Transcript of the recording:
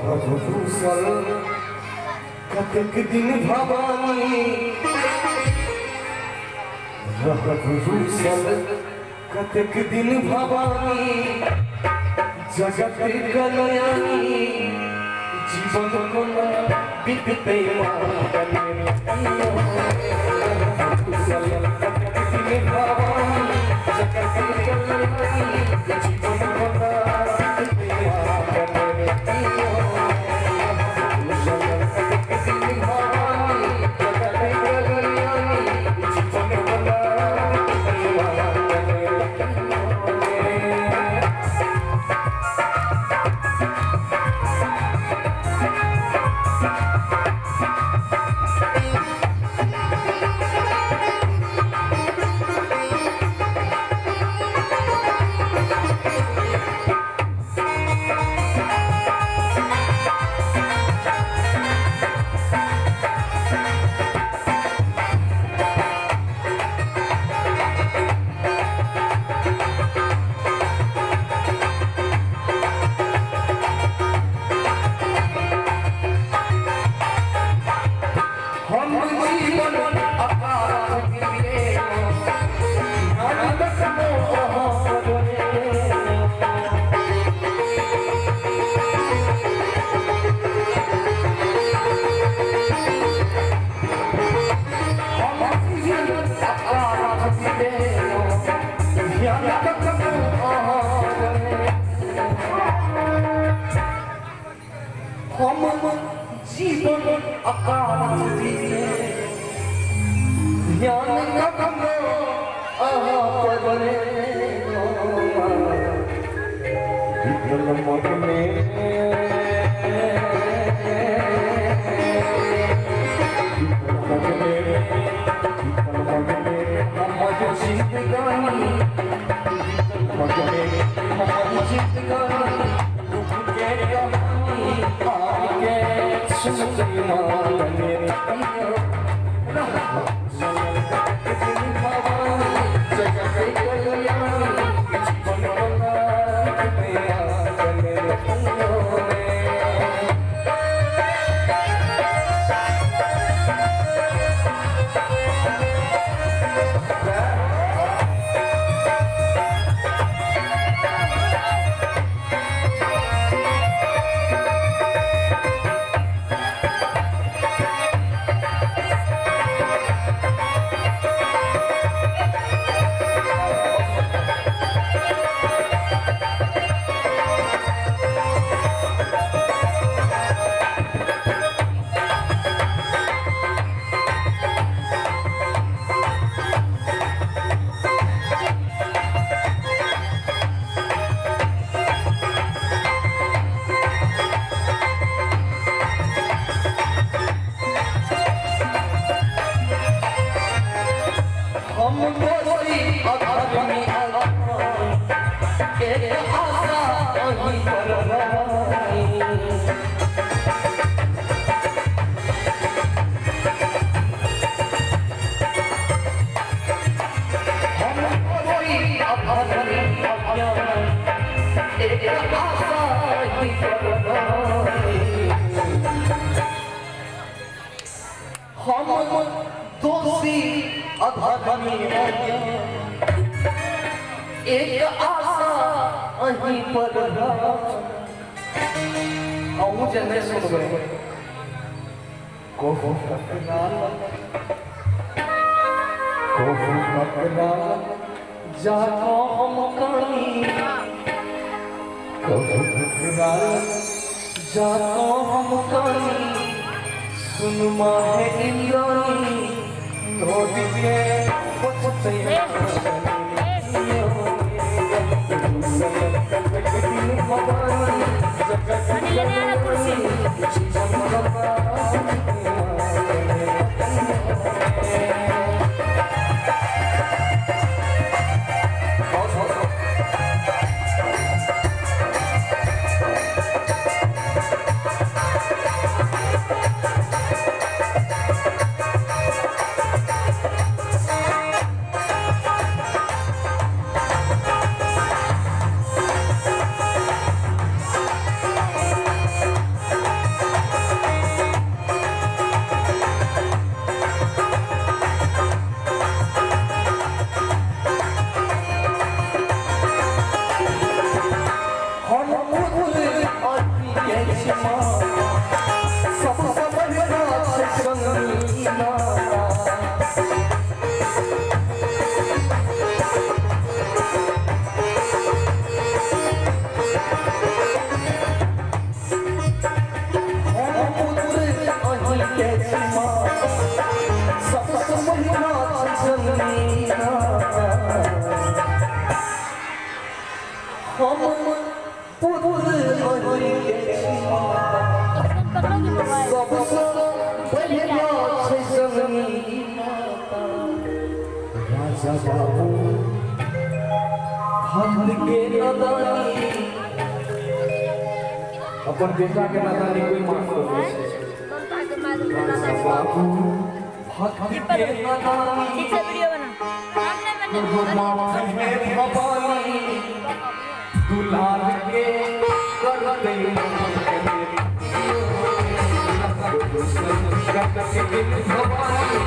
कुशल कतक दिन भवानी कुशल कतक दिन भवानी जगत कल्याणी जीवन को बीतते कुशल कतक दिन भवानी जगत कल्याणी जीवन को जीवन अकाल ध्यान रखो दोषी अधर्मी एक आशा अहीं पर आऊं जने सुन गए को फकरा जाको हम कहीं को फकरा जाको हम कहीं सुन माहे इंद्राणी नोदी के पछते जमीना हम पुत्र होई के सबसे बढ़िया छै जमीना राजा बाबू भक्त के नदानी अपन बेटा के नादानी कोई माफ कर दे राजा बाबू भक्त के नादानी ठीक से वीडियो बना है भवानी दुलार के कर दे भवानी